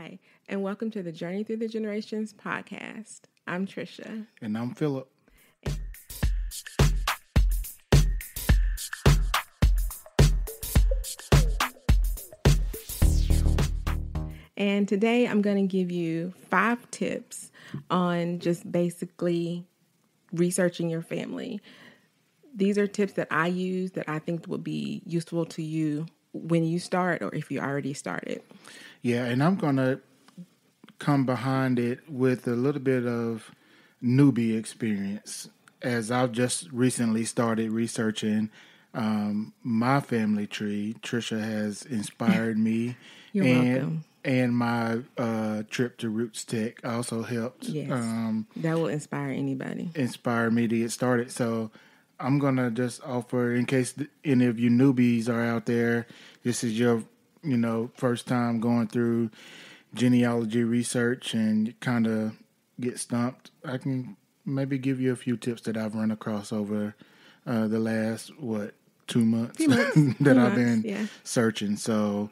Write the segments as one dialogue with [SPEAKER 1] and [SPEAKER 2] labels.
[SPEAKER 1] Hi, and welcome to the Journey Through the Generations podcast. I'm Trisha.
[SPEAKER 2] And I'm Phillip.
[SPEAKER 1] And today I'm going to give you 5 tips on just basically researching your family. These are tips that I use that I think will be useful to you when you start or if you already started.
[SPEAKER 2] Yeah, and I'm going to come behind it with a little bit of newbie experience, as I've just recently started researching my family tree. Trisha has inspired me.
[SPEAKER 1] You're welcome.
[SPEAKER 2] And my trip to Roots Tech also helped.
[SPEAKER 1] Yes, that will inspire anybody.
[SPEAKER 2] Inspire me to get started. So I'm going to just offer, in case any of you newbies are out there, this is your first time going through genealogy research and kind of get stumped, I can maybe give you a few tips that I've run across over the last, 2 months that I've been searching. So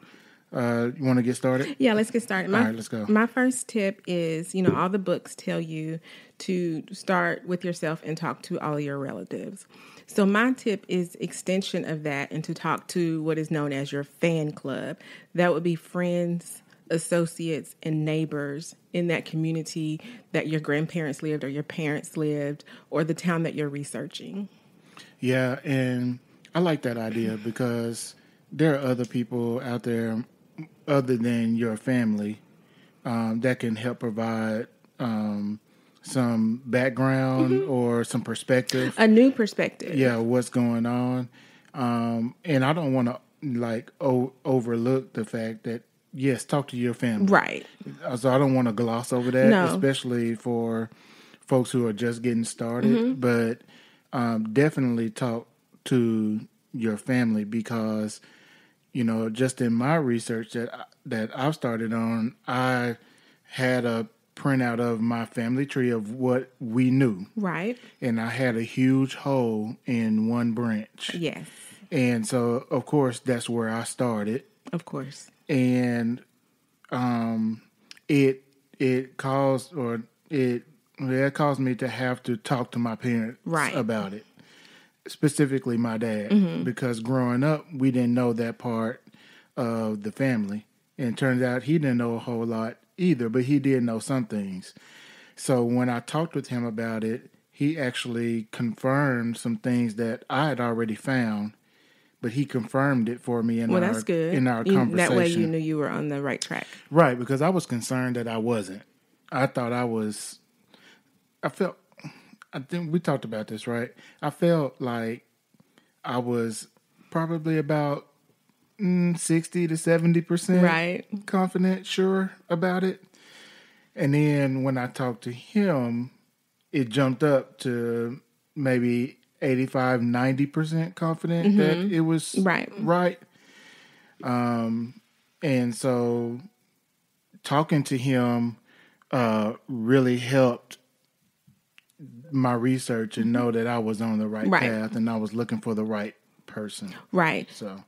[SPEAKER 2] you want to get started?
[SPEAKER 1] Yeah, let's get started.
[SPEAKER 2] All right, let's go.
[SPEAKER 1] My first tip is, all the books tell you to start with yourself and talk to all your relatives. So my tip is extension of that and to talk to what is known as your fan club. That would be friends, associates, and neighbors in that community that your grandparents lived or your parents lived or the town that you're researching.
[SPEAKER 2] Yeah, and I like that idea because there are other people out there other than your family that can help provide some background or some perspective.
[SPEAKER 1] A new perspective.
[SPEAKER 2] Yeah, what's going on. And I don't want to overlook the fact that, yes, talk to your family.
[SPEAKER 1] Right.
[SPEAKER 2] So I don't want to gloss over that,
[SPEAKER 1] No.
[SPEAKER 2] especially for folks who are just getting started. But definitely talk to your family because, just in my research that I've started on, I had a printout of my family tree of what we knew.
[SPEAKER 1] Right.
[SPEAKER 2] And I had a huge hole in one branch.
[SPEAKER 1] Yes.
[SPEAKER 2] And so, of course, that's where I started.
[SPEAKER 1] Of course.
[SPEAKER 2] And it caused me to have to talk to my parents about it, specifically my dad, because growing up we didn't know that part of the family, and it turns out he didn't know a whole lot either, but he did know some things. So when I talked with him about it, he actually confirmed some things that I had already found. But he confirmed it for me
[SPEAKER 1] that's good.
[SPEAKER 2] In our conversation.
[SPEAKER 1] That way you knew you were on the right track.
[SPEAKER 2] Right, because I was concerned that I wasn't. I think we talked about this, right? I felt like I was probably about 60 to 70% confident, sure about it. And then when I talked to him, it jumped up to maybe 85, 90% confident that it was right. And so talking to him really helped my research and know that I was on the right path and I was looking for the right person. Right. So,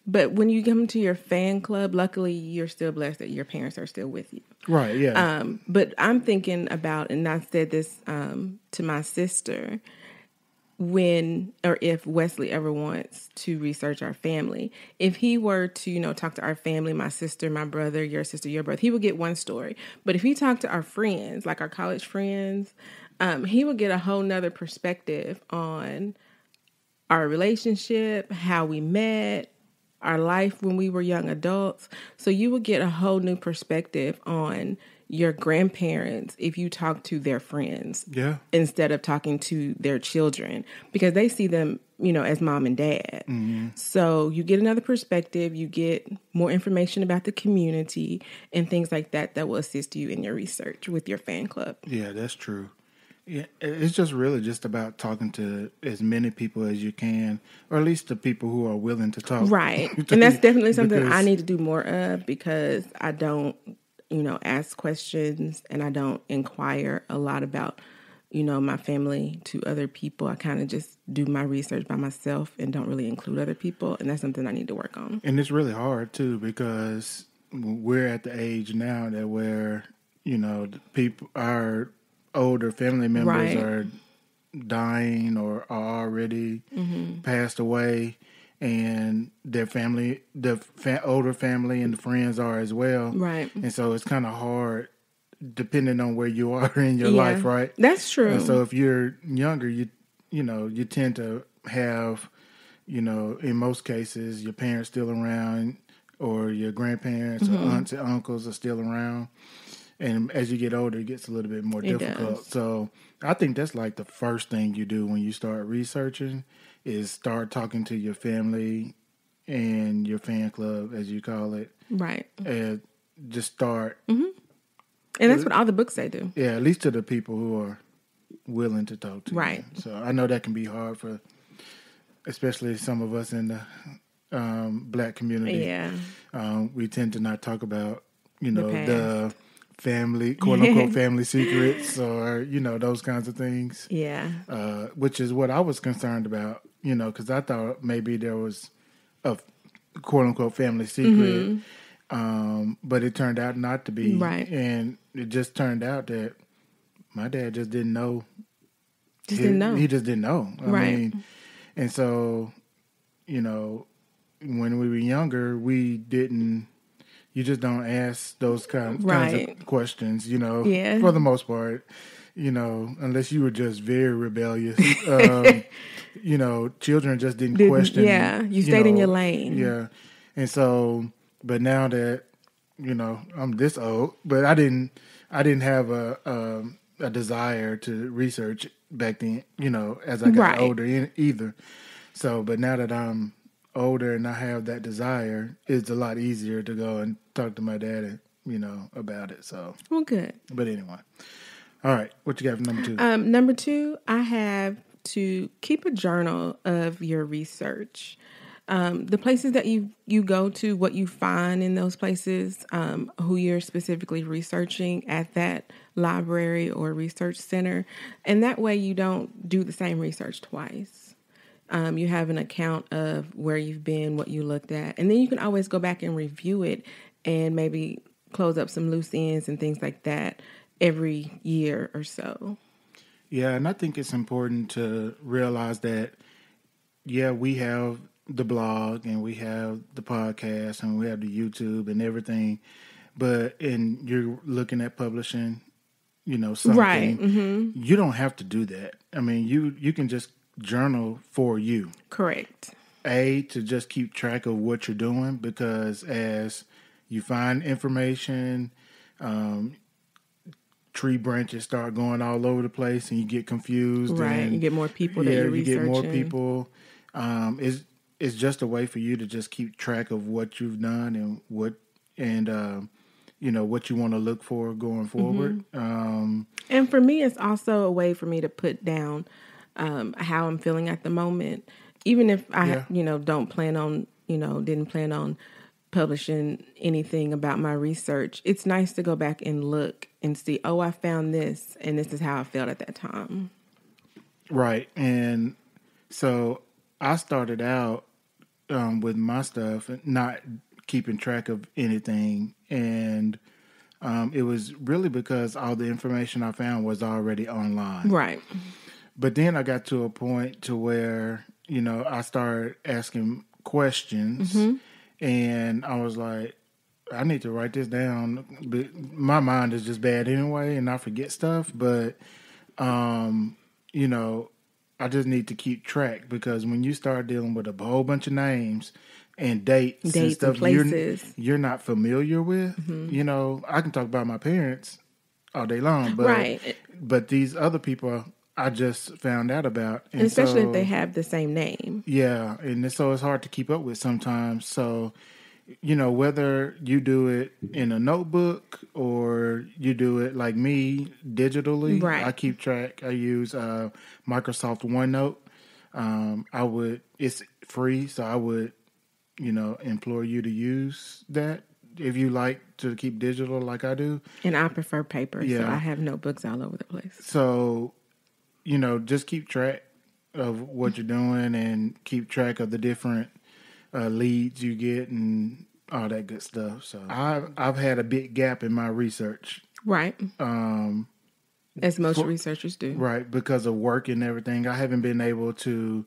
[SPEAKER 1] but when you come to your fan club, luckily you're still blessed that your parents are still with you.
[SPEAKER 2] Right, yeah.
[SPEAKER 1] But I'm thinking about, and I said this to my sister, when or if Wesley ever wants to research our family, if he were to, talk to our family, my sister, my brother, your sister, your brother, he would get one story. But if he talked to our friends, like our college friends, he would get a whole nother perspective on our relationship, how we met, our life when we were young adults. So you would get a whole new perspective on your grandparents if you talk to their friends instead of talking to their children, because they see them, as mom and dad. So you get another perspective, you get more information about the community and things like that will assist you in your research with your fan club.
[SPEAKER 2] Yeah, that's true. Yeah, it's just really just about talking to as many people as you can, or at least the people who are willing to talk.
[SPEAKER 1] Right. And that's definitely something I need to do more of, because I don't, ask questions and I don't inquire a lot about, my family to other people. I kind of just do my research by myself and don't really include other people. And that's something I need to work on.
[SPEAKER 2] And it's really hard too, because we're at the age now that where, the people, our older family members are dying or are already passed away, and their family, older family and the friends are as well.
[SPEAKER 1] Right.
[SPEAKER 2] And so it's kind of hard depending on where you are in your life, right?
[SPEAKER 1] That's true.
[SPEAKER 2] And so if you're younger, you tend to have, in most cases, your parents still around, or your grandparents or aunts and uncles are still around. And as you get older, it gets a little bit more difficult.
[SPEAKER 1] Does.
[SPEAKER 2] So I think that's like the first thing you do when you start researching is start talking to your family and your fan club, as you call it.
[SPEAKER 1] Right.
[SPEAKER 2] And just start.
[SPEAKER 1] Mm-hmm. And that's what all the books say do.
[SPEAKER 2] Yeah, at least to the people who are willing to talk to
[SPEAKER 1] you.
[SPEAKER 2] So I know that can be hard for, especially some of us in the Black community.
[SPEAKER 1] Yeah.
[SPEAKER 2] We tend to not talk about, the family, quote unquote, family secrets or, those kinds of things.
[SPEAKER 1] Yeah.
[SPEAKER 2] Which is what I was concerned about, because I thought maybe there was a quote unquote family secret. But it turned out not to be.
[SPEAKER 1] Right.
[SPEAKER 2] And it just turned out that my dad just didn't know. He just didn't know. I mean, and so, when we were younger, you just don't ask those kinds of questions, for the most part, unless you were just very rebellious. Children just didn't question.
[SPEAKER 1] Yeah, you stayed in your lane.
[SPEAKER 2] Yeah. And so, but now that, I'm this old, but I didn't have a desire to research back then, as I got older either. So, but now that I'm older and I have that desire, it's a lot easier to go and talk to my dad, about it. So,
[SPEAKER 1] well, good.
[SPEAKER 2] But anyway, all right. What you got for number 2?
[SPEAKER 1] Number 2, I have to keep a journal of your research. The places that you go to, what you find in those places, who you're specifically researching at that library or research center. And that way you don't do the same research twice. You have an account of where you've been, what you looked at, and then you can always go back and review it and maybe close up some loose ends and things like that every year or so.
[SPEAKER 2] Yeah, and I think it's important to realize that, we have the blog and we have the podcast and we have the YouTube and everything, and you're looking at publishing, something.
[SPEAKER 1] Right.
[SPEAKER 2] You don't have to do that. I mean, you can just journal for you.
[SPEAKER 1] Correct.
[SPEAKER 2] To just keep track of what you're doing, because as you find information, tree branches start going all over the place and you get confused.
[SPEAKER 1] Right.
[SPEAKER 2] And,
[SPEAKER 1] you get more people that you're researching.
[SPEAKER 2] You get more people. It's just a way for you to just keep track of what you've done and what you want to look for going forward.
[SPEAKER 1] And for me, it's also a way for me to put down how I'm feeling at the moment. Even if I, don't plan on, didn't plan on publishing anything about my research, it's nice to go back and look and see, I found this and this is how I felt at that time. Right.
[SPEAKER 2] And so I started out with my stuff, not keeping track of anything. And it was really because all the information I found was already online.
[SPEAKER 1] Right.
[SPEAKER 2] But then I got to a point to where, I started asking questions and I was like, I need to write this down. But my mind is just bad anyway and I forget stuff. But, I just need to keep track, because when you start dealing with a whole bunch of names and dates and stuff you're not familiar with, I can talk about my parents all day long, but these other people I just found out about.
[SPEAKER 1] And especially if they have the same name.
[SPEAKER 2] Yeah, and so it's hard to keep up with sometimes. So, whether you do it in a notebook or you do it like me digitally, I keep track. I use Microsoft OneNote. It's free, so I would, implore you to use that if you like to keep digital like I do.
[SPEAKER 1] And I prefer paper, so I have notebooks all over the place.
[SPEAKER 2] So, just keep track of what you're doing and keep track of the different leads you get and all that good stuff. So I've had a big gap in my research.
[SPEAKER 1] Right. As most researchers do.
[SPEAKER 2] Right, because of work and everything. I haven't been able to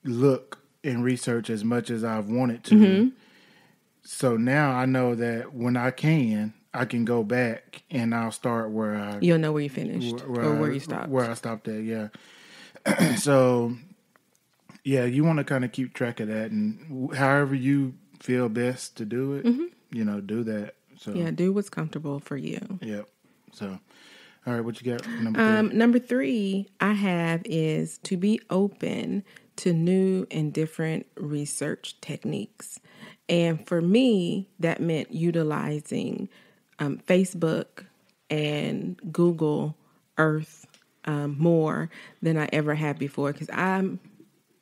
[SPEAKER 2] look and research as much as I've wanted to. Mm-hmm. So now I know that when I can go back and I'll start where
[SPEAKER 1] you'll know where you finished where you stopped.
[SPEAKER 2] Where I stopped at, yeah. So, yeah, you want to kind of keep track of that, and however you feel best to do it, mm-hmm. Do that. So
[SPEAKER 1] yeah, do what's comfortable for you.
[SPEAKER 2] Yep. So, all right, what you got? Number 3.
[SPEAKER 1] Number 3 I have is to be open to new and different research techniques. And for me, that meant utilizing Facebook and Google Earth more than I ever had before, because I'm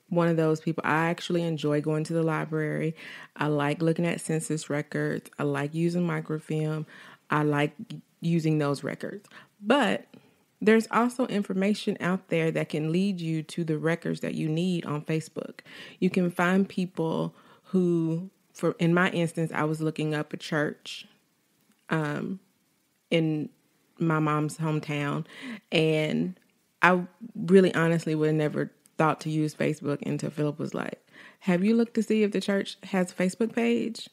[SPEAKER 1] one of those people. I actually enjoy going to the library. I like looking at census records. I like using microfilm. I like using those records. But there's also information out there that can lead you to the records that you need on Facebook. You can find people who, in my instance, I was looking up a church in my mom's hometown, and I really honestly would have never thought to use Facebook until Phillip was like, have you looked to see if the church has a Facebook page?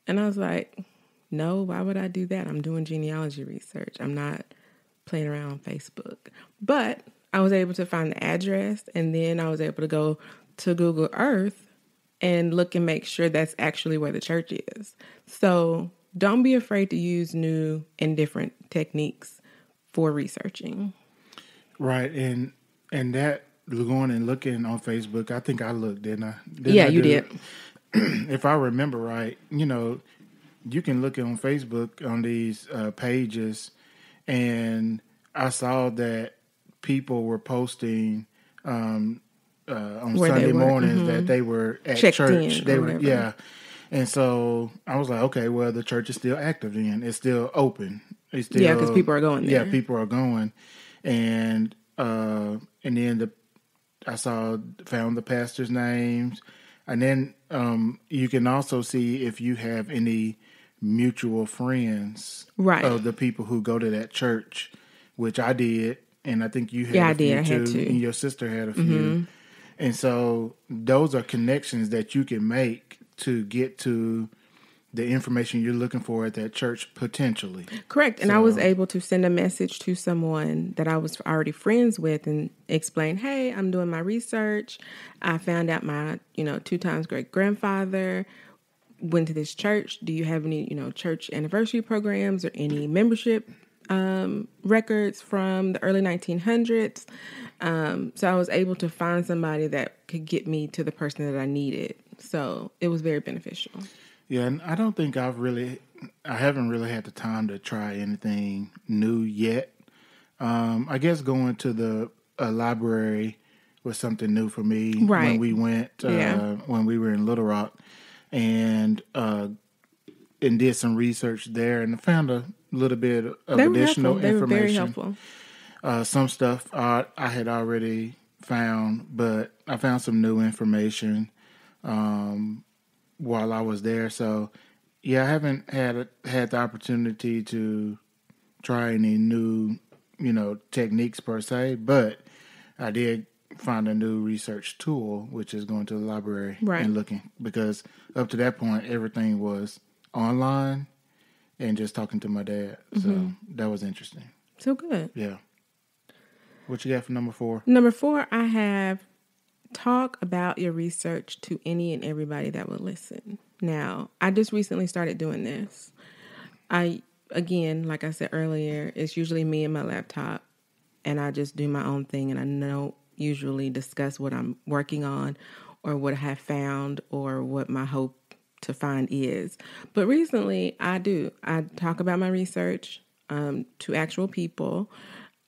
[SPEAKER 1] And I was like, no, why would I do that? I'm doing genealogy research. I'm not playing around on Facebook. But I was able to find the address, and then I was able to go to Google Earth and look and make sure that's actually where the church is. So don't be afraid to use new and different techniques for researching.
[SPEAKER 2] Right. And that going and looking on Facebook, I think I looked, didn't I?
[SPEAKER 1] You did.
[SPEAKER 2] If I remember right, you can look on Facebook on these pages, and I saw that people were posting on Sunday mornings mm-hmm. that they were at
[SPEAKER 1] checked
[SPEAKER 2] church.
[SPEAKER 1] They were,
[SPEAKER 2] yeah. And so I was like, okay, well, the church is still active then. It's still open. It's still,
[SPEAKER 1] because people are going there.
[SPEAKER 2] Yeah, people are going. And then I found the pastors' names. And then you can also see if you have any mutual friends of the people who go to that church, which I did. And I think you had a few too. I had two. And your sister had a few. Mm-hmm. And so those are connections that you can make to get to the information you're looking for at that church potentially.
[SPEAKER 1] Correct. And I was able to send a message to someone that I was already friends with and explain, hey, I'm doing my research. I found out my, 2 times great grandfather went to this church. Do you have any, church anniversary programs or any membership records from the early 1900s? So I was able to find somebody that could get me to the person that I needed. So it was very beneficial.
[SPEAKER 2] Yeah, and I don't think I haven't really had the time to try anything new yet. I guess going to the library was something new for me when we went, when we were in Little Rock, and did some research there, and found a little bit of additional information. They were very helpful. Some stuff I had already found, but I found some new information while I was there. So, yeah, I haven't had the opportunity to try any new, techniques per se, but I did find a new research tool, which is going to the library and looking, because up to that point, everything was online and just talking to my dad. Mm-hmm. So that was interesting.
[SPEAKER 1] So good.
[SPEAKER 2] Yeah. What you got for number 4?
[SPEAKER 1] Number 4, I have talk about your research to any and everybody that will listen. Now, I just recently started doing this. Again, like I said earlier, it's usually me and my laptop, and I just do my own thing, and I don't usually discuss what I'm working on or what I have found or what my hope to find is. But recently, I do. I talk about my research to actual people.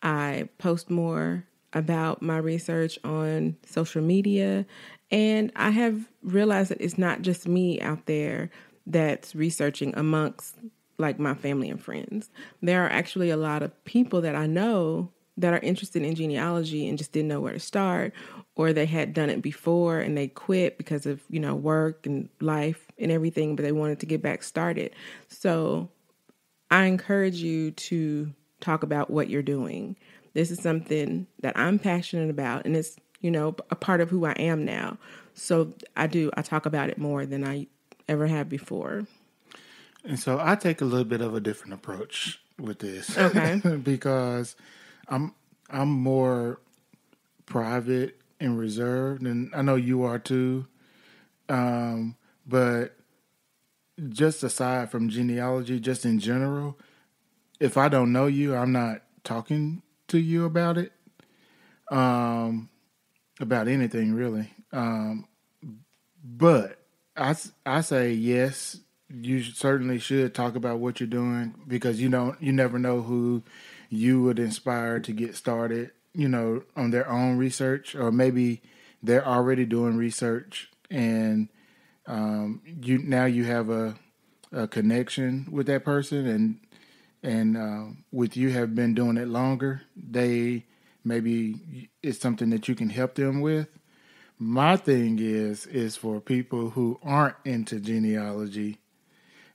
[SPEAKER 1] I post more about my research on social media, and I have realized that it's not just me out there that's researching amongst like my family and friends. There are actually a lot of people that I know that are interested in genealogy and just didn't know where to start, or they had done it before and they quit because of, work and life and everything, but they wanted to get back started. So I encourage you to talk about what you're doing. This is something that I'm passionate about, and it's, a part of who I am now. So I talk about it more than I ever have before.
[SPEAKER 2] And so I take a little bit of a different approach with this.
[SPEAKER 1] Okay.
[SPEAKER 2] Because I'm more private and reserved, and I know you are too. But just aside from genealogy, just in general, if I don't know you, I'm not talking to you about it. About anything really. But I say yes, you certainly should talk about what you're doing, because you never know who you would inspire to get started, on their own research, or maybe they're already doing research and you have a connection with that person, and with you have been doing it longer, maybe it's something that you can help them with. My thing is for people who aren't into genealogy,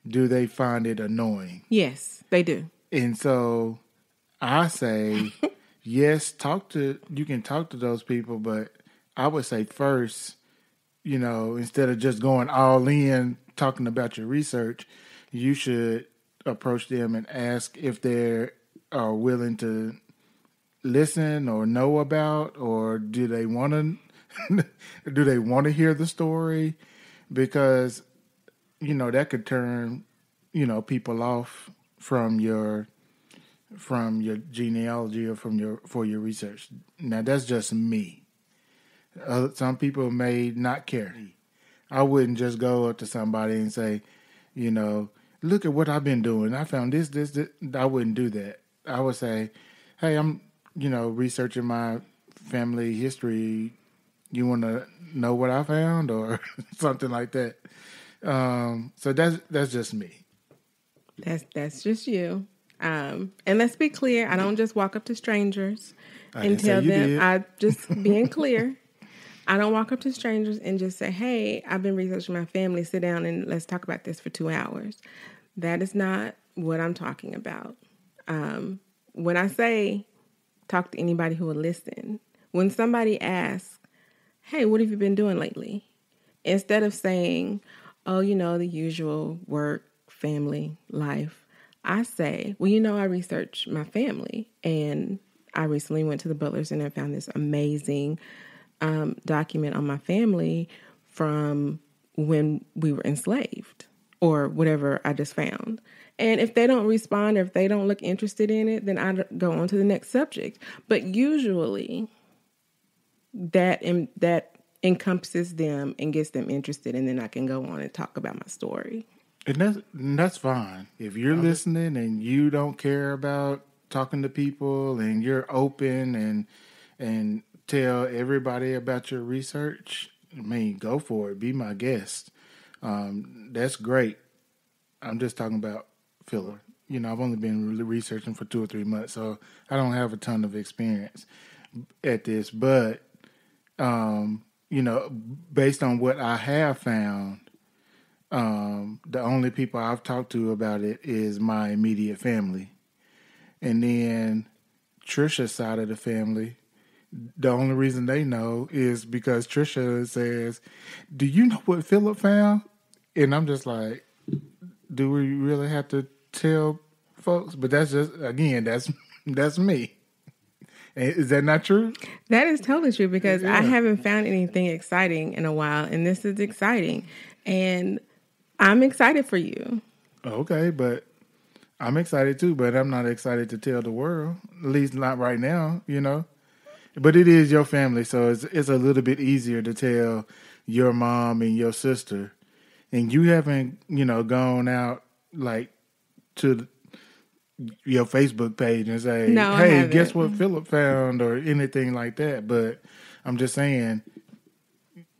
[SPEAKER 2] do they find it annoying?
[SPEAKER 1] Yes, they do.
[SPEAKER 2] And so I say, yes, you can talk to those people, but I would say first, instead of just going all in talking about your research, you should approach them and ask if they are willing to listen or know about, or do they want to hear the story? Because that could turn people off from your genealogy or for your research. Now that's just me. Some people may not care. I wouldn't just go up to somebody and say, look at what I've been doing. I found this. I wouldn't do that. I would say, hey, I'm researching my family history. You want to know what I found, or something like that. So that's just me.
[SPEAKER 1] That's just you. And let's be clear. I don't just walk up to strangers and tell them. I just being clear. I don't walk up to strangers and just say, hey, I've been researching my family. Sit down and let's talk about this for 2 hours. That is not what I'm talking about. When I say talk to anybody who will listen, when somebody asks, hey, what have you been doing lately? Instead of saying, oh, the usual work, family, life, I say, well, I research my family, and I recently went to the Butler Center and found this amazing document on my family from when we were enslaved, or whatever I just found. And if they don't respond, or if they don't look interested in it, then I go on to the next subject. But usually that encompasses them and gets them interested, and then I can go on and talk about my story.
[SPEAKER 2] And that's fine. If you're listening and you don't care about talking to people, and you're open and tell everybody about your research, go for it. Be my guest. That's great. I'm just talking about Phillip. I've only been researching for 2 or 3 months, so I don't have a ton of experience at this. But, based on what I have found, the only people I've talked to about it is my immediate family. And then Trisha's side of the family, the only reason they know is because Trisha says, do you know what Phillip found? And I'm just like, do we really have to tell folks? But that's just, again, that's me. Is that not true?
[SPEAKER 1] That is totally true, because I haven't found anything exciting in a while, and this is exciting. And I'm excited for you.
[SPEAKER 2] Okay, but I'm excited too, but I'm not excited to tell the world, at least not right now, But it is your family, so it's a little bit easier to tell your mom and your sister. And you haven't, gone out like to your Facebook page and say,
[SPEAKER 1] no,
[SPEAKER 2] hey, guess what Phillip found, or anything like that. But I'm just saying,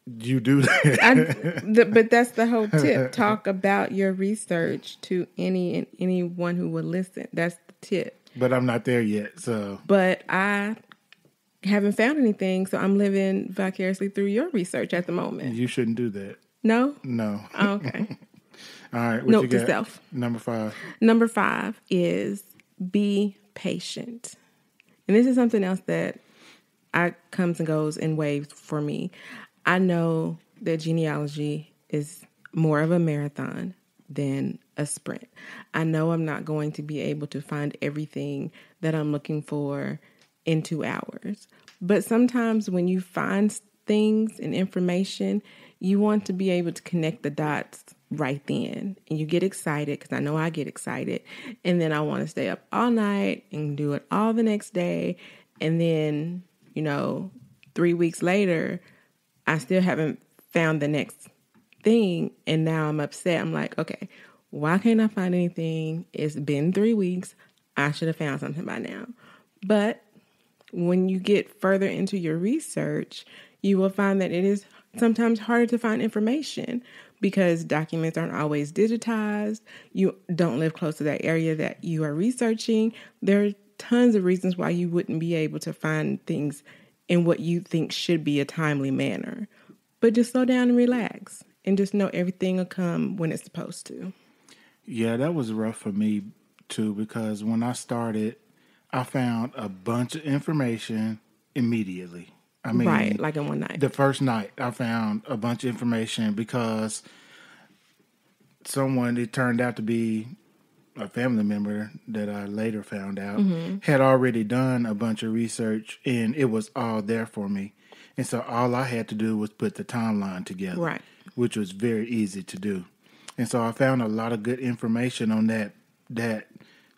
[SPEAKER 2] you do that.
[SPEAKER 1] But that's the whole tip. Talk about your research to anyone who will listen. That's the tip.
[SPEAKER 2] But I'm not there yet, so.
[SPEAKER 1] But I haven't found anything, so I'm living vicariously through your research at the moment.
[SPEAKER 2] You shouldn't do that.
[SPEAKER 1] No?
[SPEAKER 2] No.
[SPEAKER 1] Oh, okay.
[SPEAKER 2] All right, what
[SPEAKER 1] Note
[SPEAKER 2] you got?
[SPEAKER 1] to self.
[SPEAKER 2] Number 5.
[SPEAKER 1] Number 5 is be patient. And this is something else that comes and goes in waves for me. I know that genealogy is more of a marathon than a sprint. I know I'm not going to be able to find everything that I'm looking for in 2 hours. But sometimes when you find things and information, you want to be able to connect the dots right then. And you get excited, because I know I get excited. And then I want to stay up all night and do it all the next day. And then, 3 weeks later, I still haven't found the next thing. And now I'm upset. I'm like, okay, why can't I find anything? It's been 3 weeks. I should have found something by now. But when you get further into your research, you will find that it is sometimes harder to find information because documents aren't always digitized. You don't live close to that area that you are researching. There are tons of reasons why you wouldn't be able to find things in what you think should be a timely manner. But just slow down and relax and just know everything will come when it's supposed to.
[SPEAKER 2] Yeah, that was rough for me too, because when I started, I found a bunch of information immediately. I mean,
[SPEAKER 1] right, like in one night.
[SPEAKER 2] The first night, I found a bunch of information because it turned out to be a family member that I later found out, had already done a bunch of research, and it was all there for me. And so all I had to do was put the timeline together,
[SPEAKER 1] right,
[SPEAKER 2] which was very easy to do. And so I found a lot of good information on that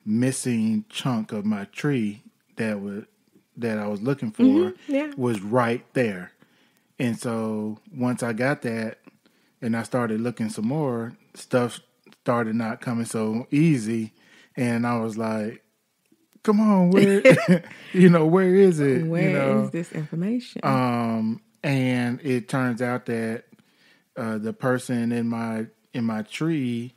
[SPEAKER 2] missing chunk of my tree that I was looking for was right there. And so once I got that and I started looking some more, stuff started not coming so easy. And I was like, come on, where where is it?
[SPEAKER 1] Where is this information?
[SPEAKER 2] And it turns out that the person in my tree,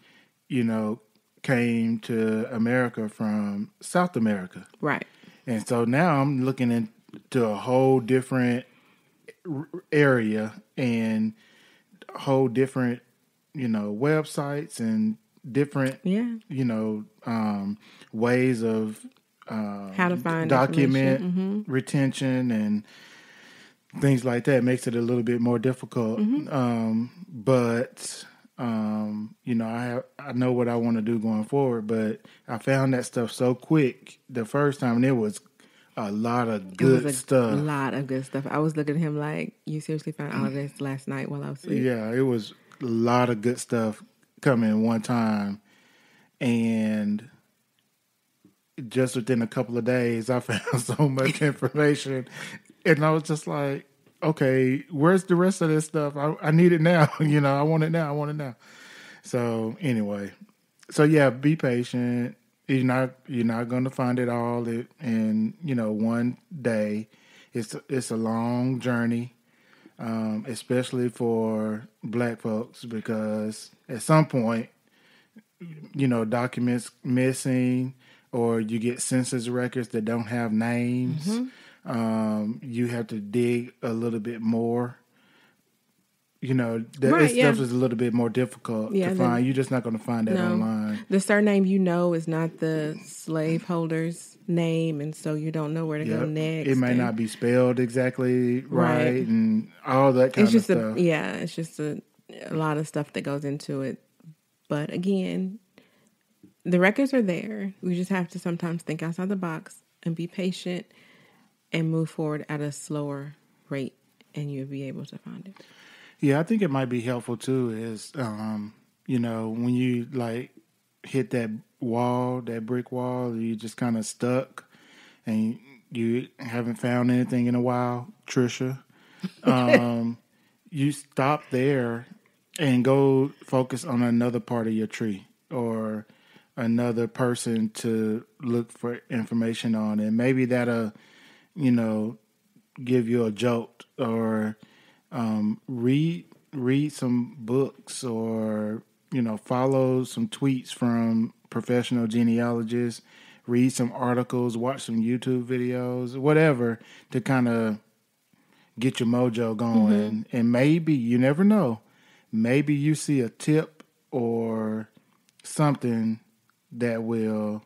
[SPEAKER 2] came to America from South America.
[SPEAKER 1] Right.
[SPEAKER 2] And so now I'm looking into a whole different area and a whole different, websites and different, ways of
[SPEAKER 1] how to find
[SPEAKER 2] document retention and things like that. Makes it a little bit more difficult. But I know what I want to do going forward, but I found that stuff so quick the first time, and it was a lot of good stuff.
[SPEAKER 1] A lot of good stuff. I was looking at him like, you seriously found all of this last night while I was asleep?
[SPEAKER 2] Yeah, it was a lot of good stuff coming one time, and just within a couple of days, I found so much information, and I was just like, okay, where's the rest of this stuff? I need it now. I want it now. So anyway, be patient. You're not going to find it all in one day. It's a long journey, especially for Black folks, because at some point, documents missing, or you get census records that don't have names. You have to dig a little bit more. Stuff is a little bit more difficult to find. You're just not going to find that online.
[SPEAKER 1] The surname is not the slaveholder's name, and so you don't know where to go next.
[SPEAKER 2] It may not be spelled exactly right, and all that kind of stuff.
[SPEAKER 1] It's just a lot of stuff that goes into it. But again, the records are there. We just have to sometimes think outside the box and be patient and move forward at a slower rate, and you'll be able to find it.
[SPEAKER 2] Yeah, I think it might be helpful too is, when you hit that wall, that brick wall, you just kind of stuck and you haven't found anything in a while, Trisha, you stop there and go focus on another part of your tree or another person to look for information on. And maybe that'll, give you a jolt, or read some books, or follow some tweets from professional genealogists, read some articles, watch some YouTube videos, whatever, to kind of get your mojo going. Mm-hmm. And maybe, you never know, maybe you see a tip or something that will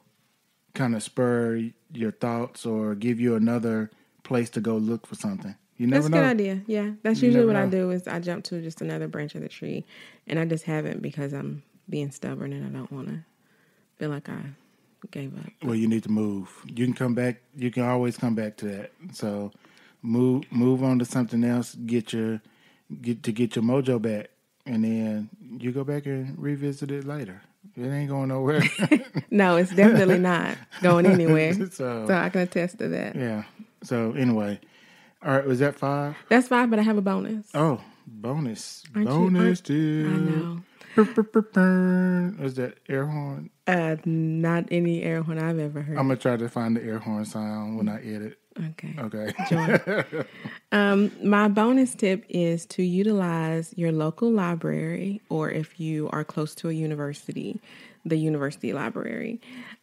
[SPEAKER 2] kind of spur your thoughts or give you another place to go look for something. You never know.
[SPEAKER 1] That's a good idea. Yeah, that's usually what I do is I jump to just another branch of the tree, and I just haven't because I'm being stubborn and I don't want to feel like I gave up.
[SPEAKER 2] Well, you need to move. You can come back. You can always come back to that. So move on to something else. Get your mojo back, and then you go back and revisit it later. It ain't going nowhere.
[SPEAKER 1] No, it's definitely not going anywhere. So I can attest to that.
[SPEAKER 2] Yeah. So anyway, all right. Was that 5?
[SPEAKER 1] That's 5, but I have a bonus.
[SPEAKER 2] Oh, bonus! Bonus tip.
[SPEAKER 1] I know.
[SPEAKER 2] Was that air horn?
[SPEAKER 1] Not any air horn I've ever heard.
[SPEAKER 2] I'm gonna try to find the air horn sound when I edit.
[SPEAKER 1] Okay. Joy. My bonus tip is to utilize your local library, or if you are close to a university, the university library.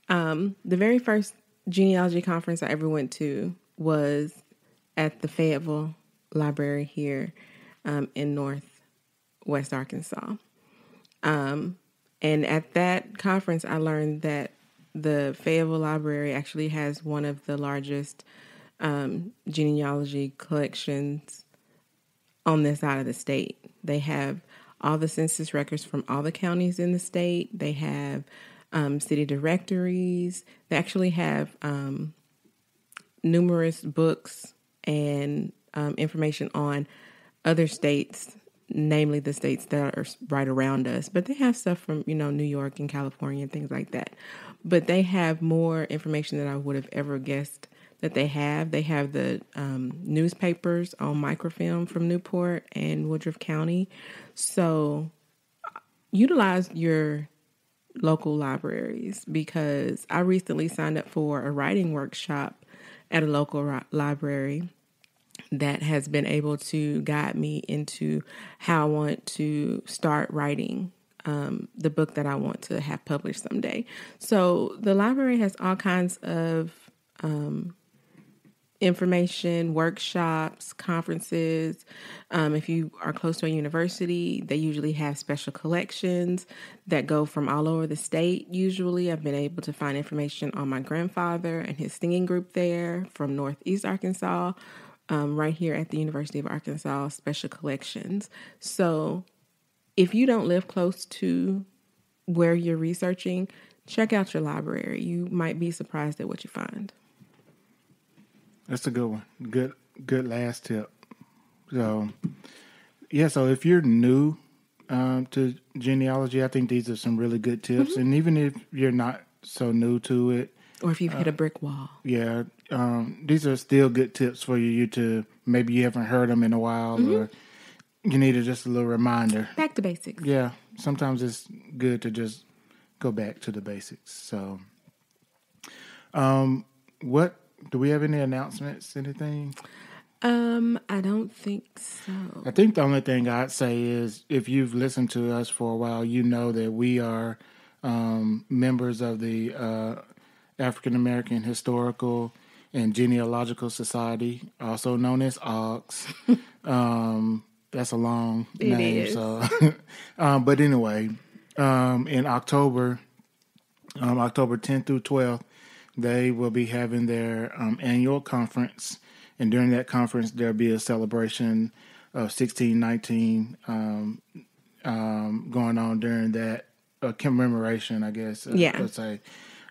[SPEAKER 1] The very first genealogy conference I ever went to was at the Fayetteville Library here in Northwest Arkansas. And at that conference, I learned that the Fayetteville Library actually has one of the largest genealogy collections on this side of the state. They have all the census records from all the counties in the state. They have city directories. They actually have numerous books and information on other states, namely the states that are right around us. But they have stuff from, New York and California and things like that. But they have more information than I would have ever guessed that they have. They have the newspapers on microfilm from Newport and Woodruff County. So utilize your local libraries, because I recently signed up for a writing workshop at a local library that has been able to guide me into how I want to start writing the book that I want to have published someday. So the library has all kinds of information, workshops, conferences. If you are close to a university, they usually have special collections that go from all over the state. Usually I've been able to find information on my grandfather and his singing group there from Northeast Arkansas, right here at the University of Arkansas, special collections. So if you don't live close to where you're researching, check out your library. You might be surprised at what you find.
[SPEAKER 2] That's a good one. Good last tip. So, so if you're new to genealogy, I think these are some really good tips. Mm-hmm. And even if you're not so new to it,
[SPEAKER 1] or if you've hit a brick wall.
[SPEAKER 2] Yeah, these are still good tips for you to, maybe you haven't heard them in a while, mm-hmm. or you need just a little reminder.
[SPEAKER 1] Back to basics.
[SPEAKER 2] Yeah, sometimes it's good to just go back to the basics. So, do we have any announcements, anything?
[SPEAKER 1] I don't think so.
[SPEAKER 2] I think the only thing I'd say is, if you've listened to us for a while, you know that we are members of the African American Historical and Genealogical Society, also known as AUX. That's a long name.
[SPEAKER 1] It is.
[SPEAKER 2] So, but anyway, in October 10th through 12th, they will be having their annual conference. And during that conference, there'll be a celebration of 1619 going on during that, commemoration, I guess. Let's say,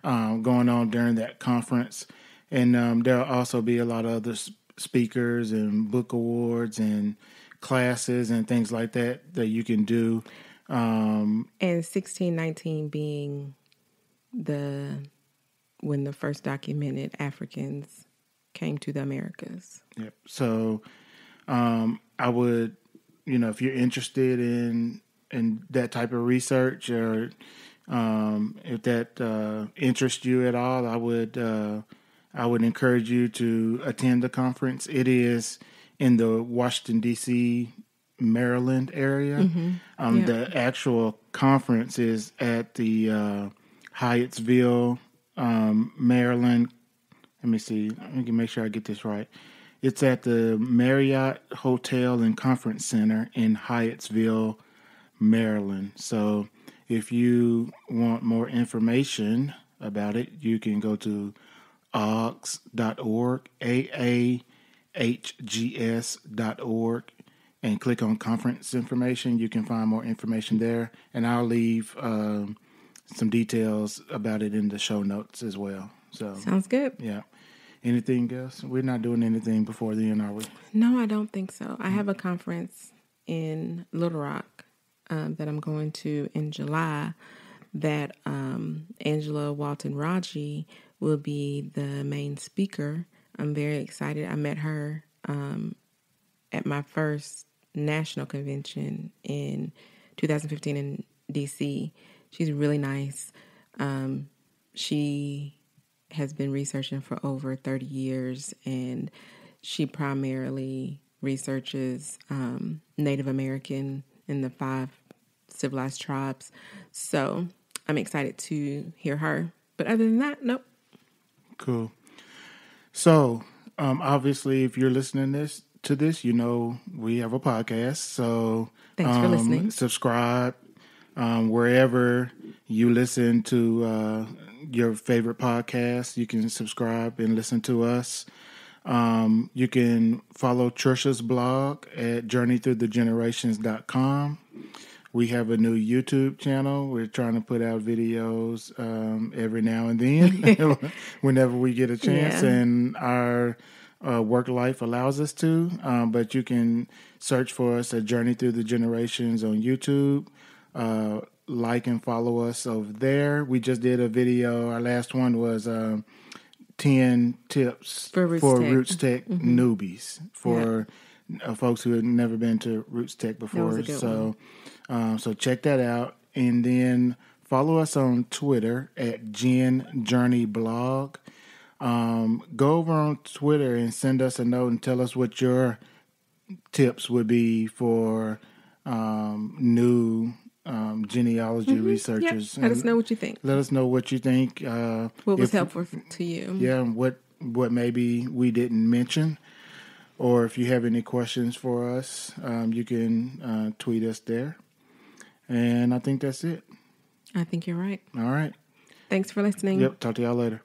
[SPEAKER 2] going on during that conference. And there'll also be a lot of other speakers and book awards and classes and things like that you can do.
[SPEAKER 1] And 1619 being when the first documented Africans came to the Americas.
[SPEAKER 2] Yep. So I would, if you're interested in that type of research, or if that interests you at all, I would encourage you to attend the conference. It is in the Washington, D.C., Maryland area. Mm-hmm. The actual conference is at the Hyattsville Maryland. Let me see. Let me make sure I get this right. It's at the Marriott Hotel and Conference Center in Hyattsville, Maryland. So if you want more information about it, you can go to AAHGS.org, AAHGS.org, and click on conference information. You can find more information there. And I'll leave some details about it in the show notes as well. So
[SPEAKER 1] sounds good.
[SPEAKER 2] Yeah. Anything else? We're not doing anything before then, are we?
[SPEAKER 1] No, I don't think so. I have a conference in Little Rock that I'm going to in July that Angela Walton-Raji will be the main speaker. I'm very excited. I met her at my first national convention in 2015 in D.C. She's really nice. She has been researching for over 30 years, and she primarily researches Native American and the 5 civilized tribes. So I'm excited to hear her. But other than that, nope.
[SPEAKER 2] Cool. So obviously, if you're listening to this, you know we have a podcast. So
[SPEAKER 1] thanks for listening.
[SPEAKER 2] Subscribe wherever you listen to your favorite podcast. You can subscribe and listen to us. You can follow Trisha's blog at journeythroughthegenerations.com. We have a new YouTube channel. We're trying to put out videos every now and then whenever we get a chance, and our work life allows us to. But you can search for us at Journey Through the Generations on YouTube. Like and follow us over there. We just did a video. Our last one was 10 tips for Roots Tech newbies, for folks who had never been to Roots Tech before. So check that out. And then follow us on Twitter at Gen Journey Blog. Go over on Twitter and send us a note and tell us what your tips would be for new genealogy researchers.
[SPEAKER 1] Yep. Let us know what you think.
[SPEAKER 2] Let us know what you think.
[SPEAKER 1] What was helpful to you.
[SPEAKER 2] Yeah, what maybe we didn't mention. Or if you have any questions for us, you can tweet us there. And I think that's it.
[SPEAKER 1] I think you're right.
[SPEAKER 2] All right.
[SPEAKER 1] Thanks for listening.
[SPEAKER 2] Yep. Talk to y'all later.